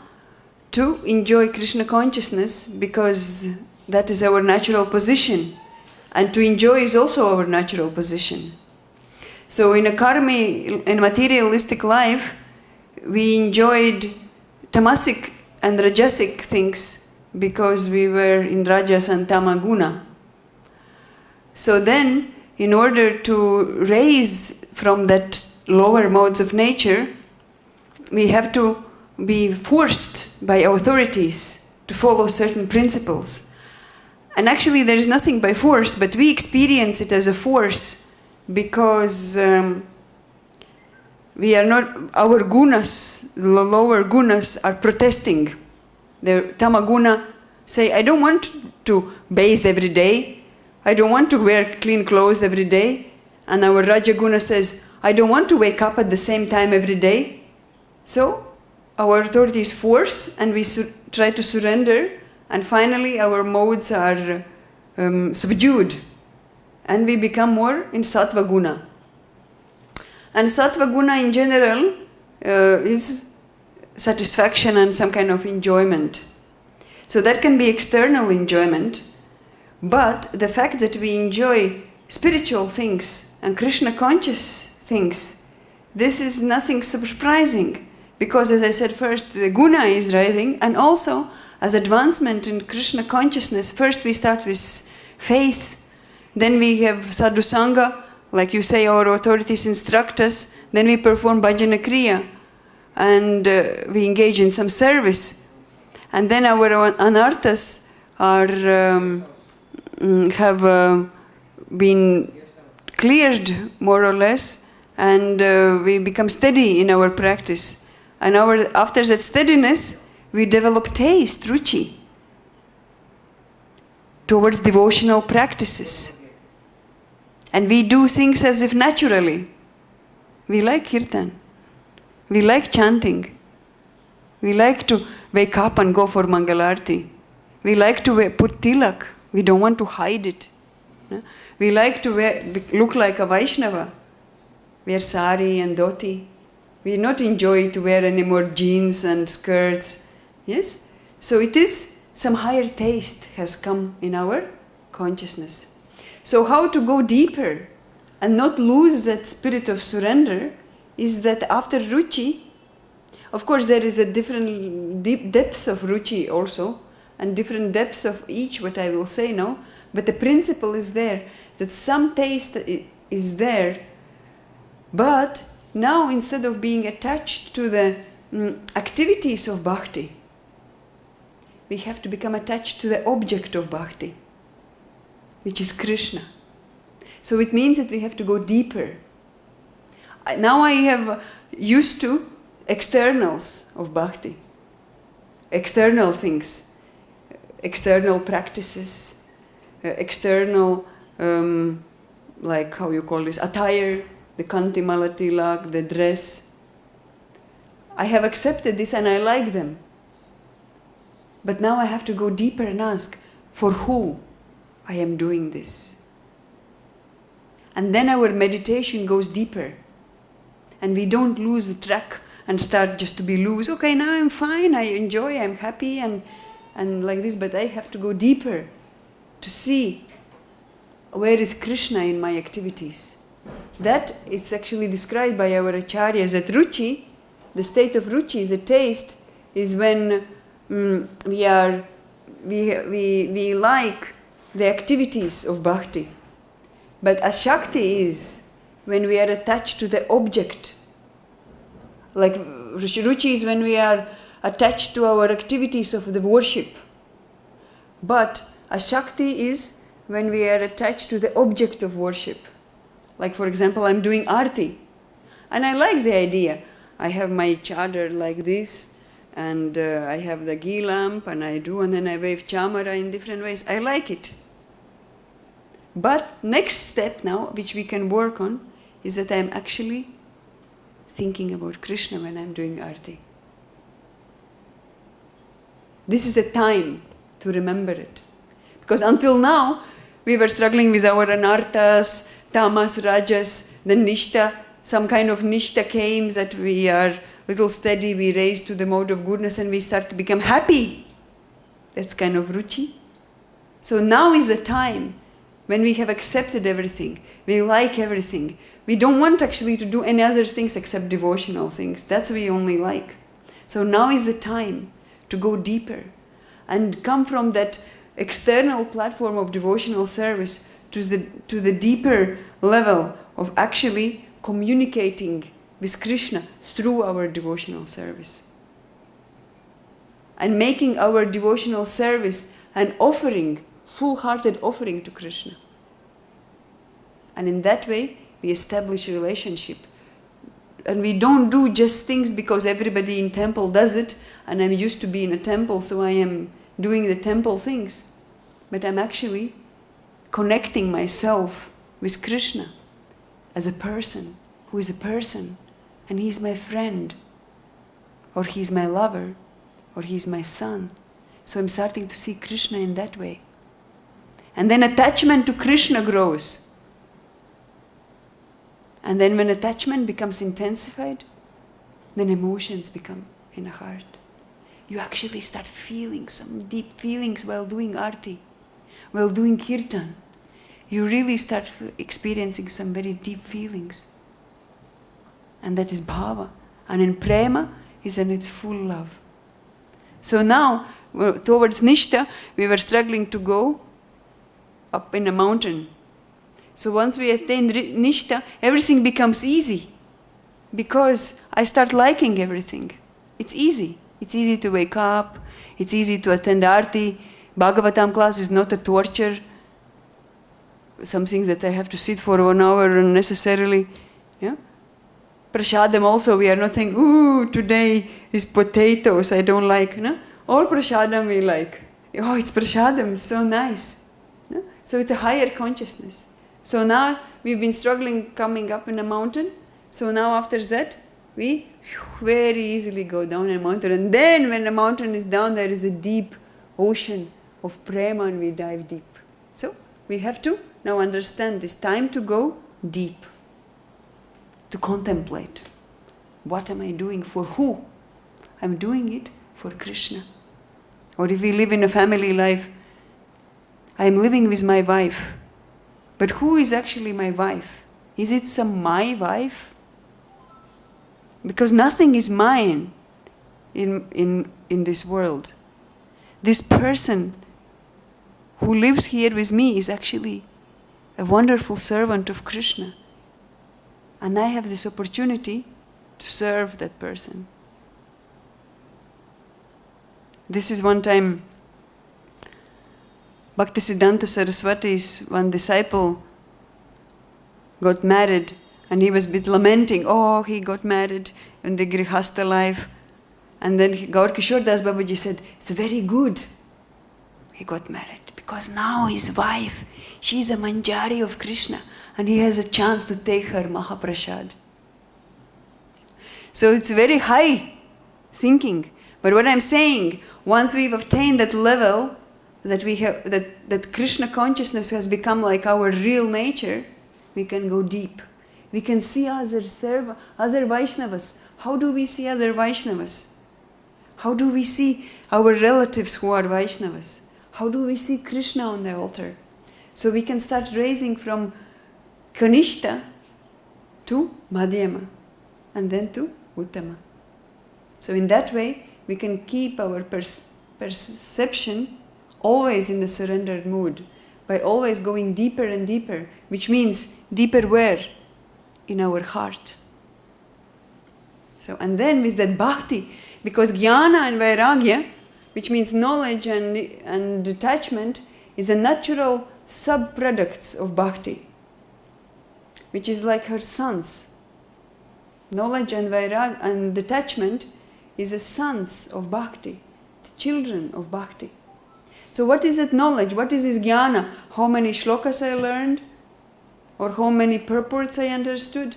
to enjoy Krishna consciousness because that is our natural position. And to enjoy is also our natural position. So in in materialistic life, we enjoyed tamasic and rajasic things because we were in rajas and tamaguna. So then, in order to raise from that lower modes of nature, we have to be forced by authorities to follow certain principles. And actually there is nothing by force, but we experience it as a force because we are not, our gunas, the lower gunas are protesting. The tamaguna say, I don't want to bathe every day. I don't want to wear clean clothes every day. And our rajaguna says, I don't want to wake up at the same time every day. So our authorities force and we try to surrender, and finally our modes are subdued and we become more in sattva guna. And sattva guna in general is satisfaction and some kind of enjoyment. So that can be external enjoyment, but the fact that we enjoy spiritual things and Krishna conscious things, this is nothing surprising, because as I said first, the guna is rising, and also as advancement in Krishna consciousness, first we start with faith, then we have sadhu sangha, like you say, our authorities instruct us, then we perform bhajana kriya, and we engage in some service, and then our anarthas are have been cleared more or less, and we become steady in our practice. And after that steadiness, we develop taste, ruchi, towards devotional practices. And we do things as if naturally. We like kirtan. We like chanting. We like to wake up and go for mangalarti. We like to put tilak. We don't want to hide it. We like to look like a Vaishnava. Wear sari and dhoti. We not enjoy to wear any more jeans and skirts. Yes? So it is some higher taste has come in our consciousness. So how to go deeper and not lose that spirit of surrender is that after ruchi, of course there is a different deep depth of ruchi also, and different depths of each, what I will say now, but the principle is there, that some taste is there, but now instead of being attached to the activities of bhakti, we have to become attached to the object of bhakti, which is Krishna. So it means that we have to go deeper. Now I have used to externals of bhakti, external things, external practices, external, like how you call this, attire, the kanti mala tilak, the dress. I have accepted this and I like them. But now I have to go deeper and ask, for who I am doing this? And then our meditation goes deeper. And we don't lose the track and start just to be loose. Okay, now I'm fine, I enjoy, I'm happy, and like this, but I have to go deeper to see where is Krishna in my activities. That it's actually described by our acharyas that ruchi, the state of ruchi, the taste, is when we like the activities of bhakti. But ashakti is when we are attached to the object. Like ruchi is when we are attached to our activities of the worship. But ashakti is when we are attached to the object of worship. Like for example, I'm doing arti. And I like the idea. I have my chadar like this, and I have the ghee lamp, and then I wave chamara in different ways. I like it. But next step now, which we can work on, is that I'm actually thinking about Krishna when I'm doing arti. This is the time to remember it. Because until now, we were struggling with our anarthas, tamas, rajas, the nishta. Some kind of nishta came that we are little steady, we raise to the mode of goodness, and we start to become happy. That's kind of ruchi. So now is the time when we have accepted everything, we like everything. We don't want actually to do any other things except devotional things. That's we only like. So now is the time to go deeper and come from that external platform of devotional service to the deeper level of actually communicating with Krishna through our devotional service. And making our devotional service an offering, full-hearted offering to Krishna. And in that way, we establish a relationship. And we don't do just things because everybody in temple does it, and I'm used to be in a temple, so I am doing the temple things. But I'm actually connecting myself with Krishna as a person, who is a person, and he's my friend, or he's my lover, or he's my son. So I'm starting to see Krishna in that way. And then attachment to Krishna grows. And then when attachment becomes intensified, then emotions become in the heart. You actually start feeling some deep feelings while doing arti, while doing kirtan. You really start experiencing some very deep feelings. And that is bhava. And in prema is in its full love. So now, towards nishta, we were struggling to go up in a mountain. So once we attain nishta, everything becomes easy. Because I start liking everything. It's easy. It's easy to wake up. It's easy to attend arti. Bhagavatam class is not a torture. Something that I have to sit for 1 hour unnecessarily. Yeah? Prashadam also, we are not saying, ooh, today is potatoes, I don't like. No? All prashadam we like. Oh, it's prashadam, it's so nice. No? So it's a higher consciousness. So now we've been struggling coming up in a mountain. So now after that, we very easily go down a mountain. And then when the mountain is down, there is a deep ocean of prema and we dive deep. So we have to now understand it's time to go deep. To contemplate. What am I doing for who? I'm doing it for Krishna. Or if we live in a family life, I'm living with my wife. But who is actually my wife? Is it some my wife? Because nothing is mine in this world. This person who lives here with me is actually a wonderful servant of Krishna. And I have this opportunity to serve that person. This is one time, Bhaktisiddhanta Saraswati's one disciple got married, and he was a bit lamenting, oh, he got married in the Grihastha life. And then Gaur Kishore Das Babaji said, it's very good he got married, because now his wife, she's a manjari of Krishna. And he has a chance to take her Mahaprasad. So it's very high thinking. But what I'm saying, once we've obtained that level, that we have that Krishna consciousness has become like our real nature, we can go deep. We can see other Vaishnavas. How do we see other Vaishnavas? How do we see our relatives who are Vaishnavas? How do we see Krishna on the altar? So we can start raising from Kanishta to Madhyama and then to Uttama. So in that way, we can keep our perception always in the surrendered mood by always going deeper and deeper, which means deeper where? In our heart. So, and then with that bhakti, because jnana and vairagya, which means knowledge and detachment, is a natural sub-products of bhakti, which is like her sons. Knowledge and vairagya and detachment is a sons of bhakti, the children of bhakti. So what is that knowledge? What is this jnana? How many shlokas I learned? Or how many purports I understood?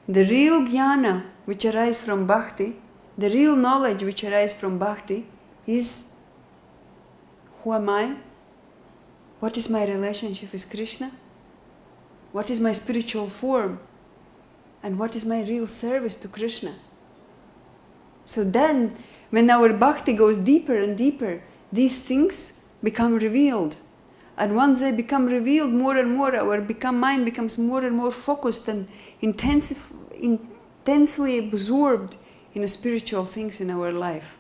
The real jnana which arises from bhakti, the real knowledge which arises from bhakti is, who am I? What is my relationship with Krishna? What is my spiritual form? And what is my real service to Krishna? So then, when our bhakti goes deeper and deeper, these things become revealed. And once they become revealed more and more, our mind becomes more and more focused and intensely absorbed in the spiritual things in our life.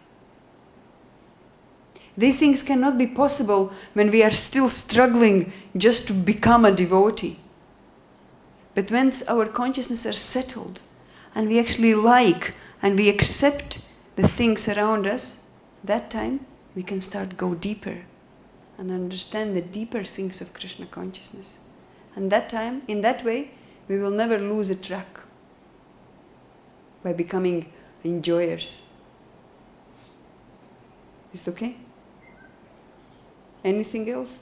These things cannot be possible when we are still struggling just to become a devotee. But once our consciousness are settled and we actually like and we accept the things around us, that time we can start go deeper and understand the deeper things of Krishna consciousness. And that time, in that way, we will never lose a track by becoming enjoyers. Is it okay? Anything else?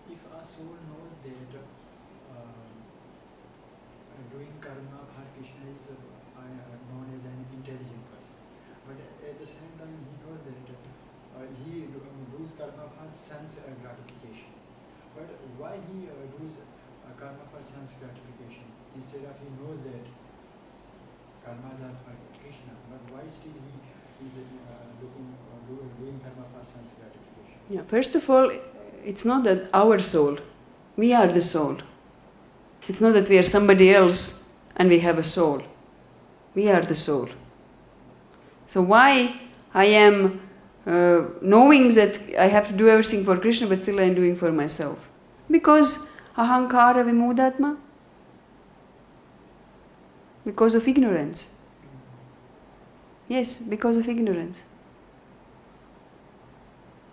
If our soul knows that doing karma for Krishna is known as an intelligent person, but at the same time he knows that he does karma for sense gratification. But why he does karma for sense gratification instead of he knows that karmas are for Krishna, but why still he is doing karma for sense gratification? Yeah, first of all, it's not that our soul, we are the soul. It's not that we are somebody else and we have a soul. We are the soul. So why I am knowing that I have to do everything for Krishna, but still I am doing for myself? Because ahaṅkāra-vimūḍhātmā. Because of ignorance. Yes, because of ignorance.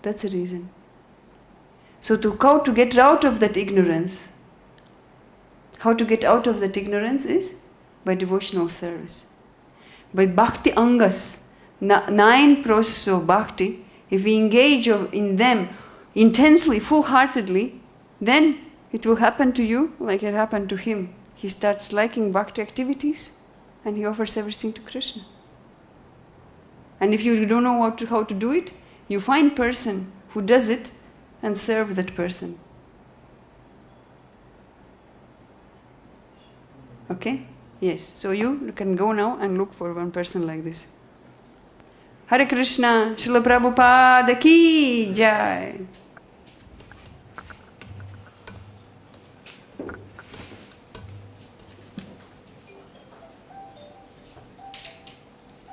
That's the reason. So how to get out of that ignorance? How to get out of that ignorance is by devotional service. By bhakti angas, 9 processes of bhakti, if we engage in them intensely, full-heartedly, then it will happen to you like it happened to him. He starts liking bhakti activities and he offers everything to Krishna. And if you don't know how to do it, you find a person who does it and serve that person. Okay? Yes. So you can go now and look for one person like this. Hare Krishna, Srila Prabhupada ki jai.